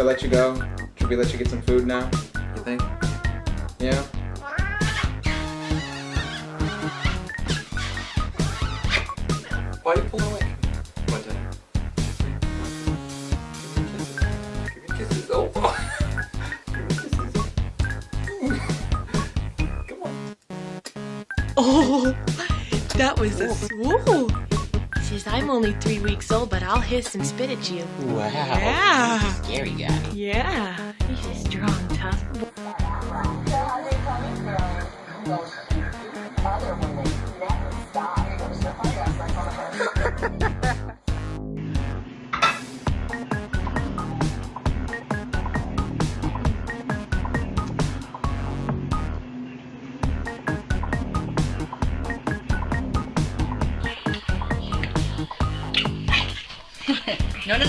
better let you go? Should we let you get some food now? You think? Yeah? Why are you pulling away? One time. Give me kisses. Oh, give me kisses. Come on. Oh, that was a swoop. Says I'm only 3 weeks old, but I'll hiss and spit at you. Wow. Yeah. Scary guy. Yeah. He's a strong, tough boy.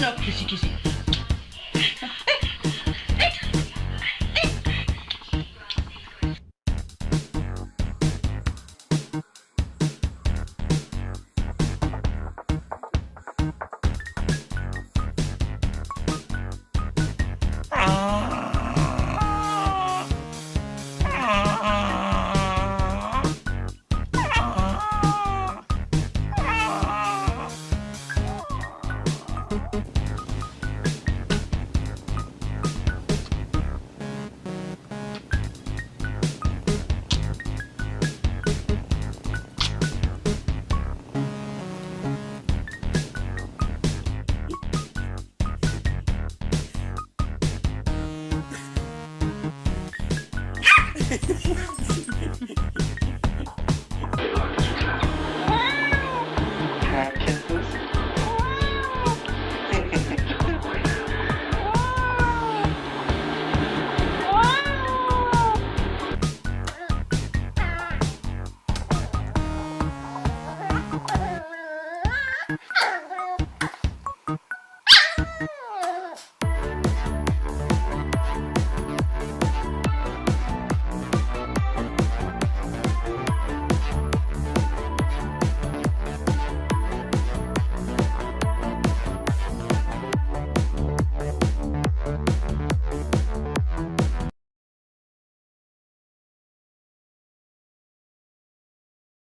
No, kissy, kissy.